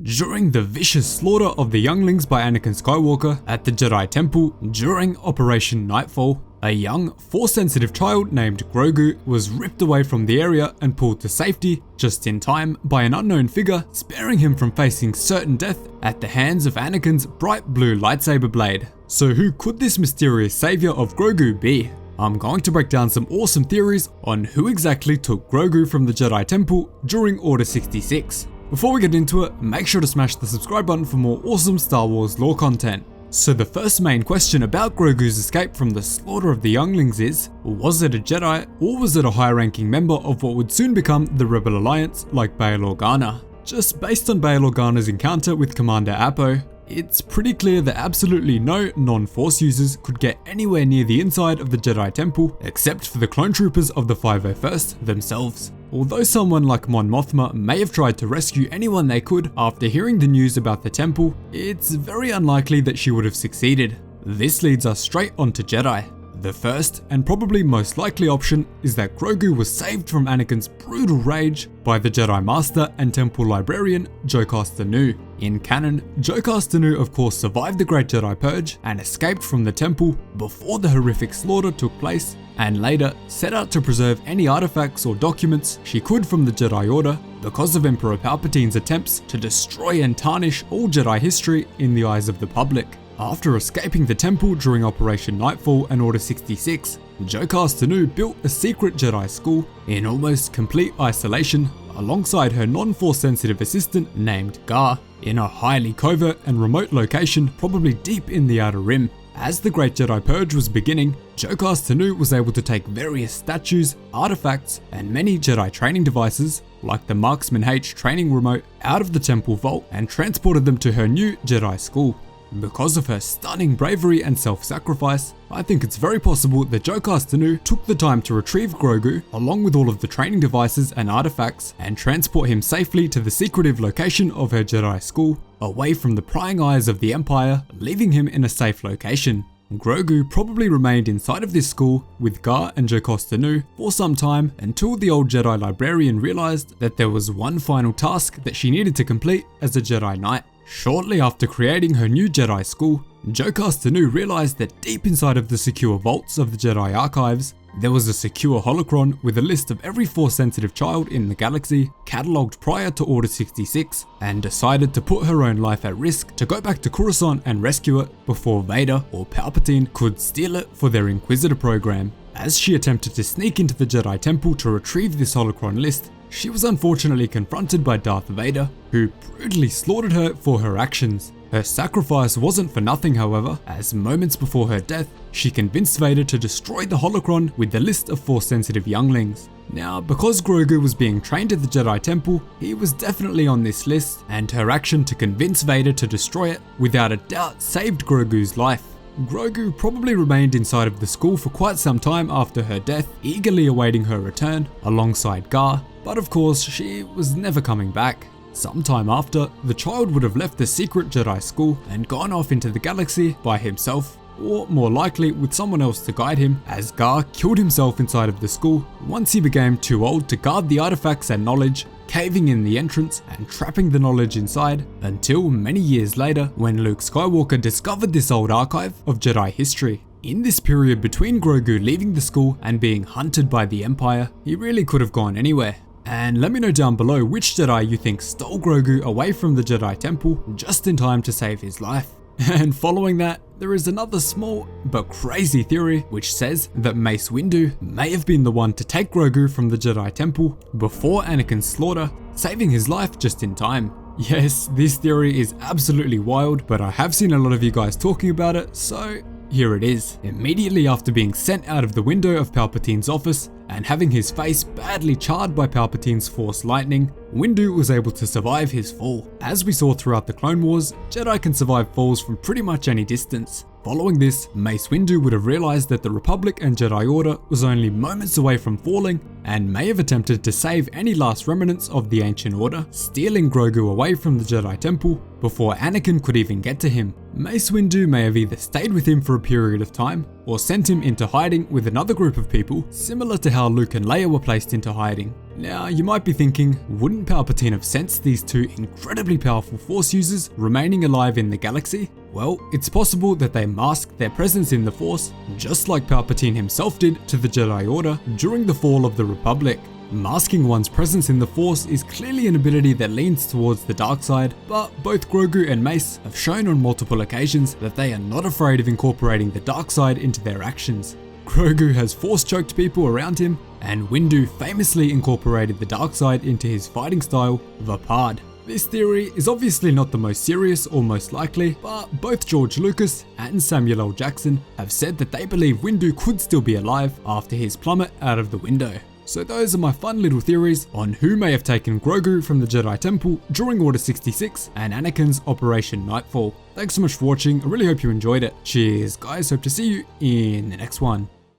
during the vicious slaughter of the younglings by Anakin Skywalker at the Jedi Temple during Operation Knightfall. A young, Force-sensitive child named Grogu was ripped away from the area and pulled to safety just in time by an unknown figure, sparing him from facing certain death at the hands of Anakin's bright blue lightsaber blade. So who could this mysterious savior of Grogu be? I'm going to break down some awesome theories on who exactly took Grogu from the Jedi Temple during Order 66. Before we get into it, make sure to smash the subscribe button for more awesome Star Wars lore content. So the first main question about Grogu's escape from the slaughter of the younglings is, was it a Jedi or was it a high-ranking member of what would soon become the Rebel Alliance like Bail Organa? Just based on Bail Organa's encounter with Commander Appo, it's pretty clear that absolutely no non-Force users could get anywhere near the inside of the Jedi Temple except for the clone troopers of the 501st themselves. Although someone like Mon Monthma may have tried to rescue anyone they could after hearing the news about the temple, it's very unlikely that she would have succeeded. This leads us straight onto Jedi. The first and probably most likely option is that Grogu was saved from Anakin's brutal rage by the Jedi Master and Temple Librarian Jocasta Nu. In canon, Jocasta Nu of course survived the Great Jedi Purge and escaped from the temple before the horrific slaughter took place, and later set out to preserve any artifacts or documents she could from the Jedi Order because of Emperor Palpatine's attempts to destroy and tarnish all Jedi history in the eyes of the public. After escaping the temple during Operation Knightfall and Order 66, Jocasta Nu built a secret Jedi school in almost complete isolation alongside her non-Force sensitive assistant named Gar, in a highly covert and remote location probably deep in the Outer Rim. As the Great Jedi Purge was beginning, Jocasta Nu was able to take various statues, artifacts, and many Jedi training devices, like the Marksman H training remote, out of the temple vault and transported them to her new Jedi school. Because of her stunning bravery and self-sacrifice, I think it's very possible that Jocasta Nu took the time to retrieve Grogu along with all of the training devices and artifacts and transport him safely to the secretive location of her Jedi school, away from the prying eyes of the Empire, leaving him in a safe location. Grogu probably remained inside of this school with Gar and Jocasta Nu for some time until the old Jedi librarian realized that there was one final task that she needed to complete as a Jedi Knight. Shortly after creating her new Jedi school, Jocasta Nu realized that deep inside of the secure vaults of the Jedi archives, there was a secure holocron with a list of every Force-sensitive child in the galaxy, catalogued prior to Order 66, and decided to put her own life at risk to go back to Coruscant and rescue it before Vader or Palpatine could steal it for their Inquisitor program. As she attempted to sneak into the Jedi Temple to retrieve this holocron list, she was unfortunately confronted by Darth Vader, who brutally slaughtered her for her actions. Her sacrifice wasn't for nothing, however, as moments before her death, she convinced Vader to destroy the holocron with the list of Force-sensitive younglings. Now, because Grogu was being trained at the Jedi Temple, he was definitely on this list, and her action to convince Vader to destroy it, without a doubt, saved Grogu's life. Grogu probably remained inside of the school for quite some time after her death, eagerly awaiting her return, alongside Gar, but of course she was never coming back. Sometime after, the child would have left the secret Jedi school and gone off into the galaxy by himself, or more likely with someone else to guide him, as Gar killed himself inside of the school once he became too old to guard the artifacts and knowledge, caving in the entrance and trapping the knowledge inside, until many years later when Luke Skywalker discovered this old archive of Jedi history. In this period between Grogu leaving the school and being hunted by the Empire, he really could have gone anywhere. And let me know down below which Jedi you think stole Grogu away from the Jedi Temple just in time to save his life. And following that, there is another small but crazy theory which says that Mace Windu may have been the one to take Grogu from the Jedi Temple before Anakin's slaughter, saving his life just in time. Yes, this theory is absolutely wild, but I have seen a lot of you guys talking about it, so here it is. Immediately after being sent out of the window of Palpatine's office and having his face badly charred by Palpatine's Force lightning, Windu was able to survive his fall. As we saw throughout the Clone Wars, Jedi can survive falls from pretty much any distance. Following this, Mace Windu would have realized that the Republic and Jedi Order was only moments away from falling, and may have attempted to save any last remnants of the Ancient Order, stealing Grogu away from the Jedi Temple before Anakin could even get to him. Mace Windu may have either stayed with him for a period of time, or sent him into hiding with another group of people, similar to how Luke and Leia were placed into hiding. Now, you might be thinking, wouldn't Palpatine have sensed these two incredibly powerful Force users remaining alive in the galaxy? Well, it's possible that they masked their presence in the Force, just like Palpatine himself did to the Jedi Order during the fall of the Republic. Masking one's presence in the Force is clearly an ability that leans towards the dark side, but both Grogu and Mace have shown on multiple occasions that they are not afraid of incorporating the dark side into their actions. Grogu has Force-choked people around him, and Windu famously incorporated the dark side into his fighting style, Vapad. This theory is obviously not the most serious or most likely, but both George Lucas and Samuel L. Jackson have said that they believe Windu could still be alive after his plummet out of the window. So those are my fun little theories on who may have taken Grogu from the Jedi Temple during Order 66 and Anakin's Operation Knightfall. Thanks so much for watching, I really hope you enjoyed it. Cheers guys, hope to see you in the next one.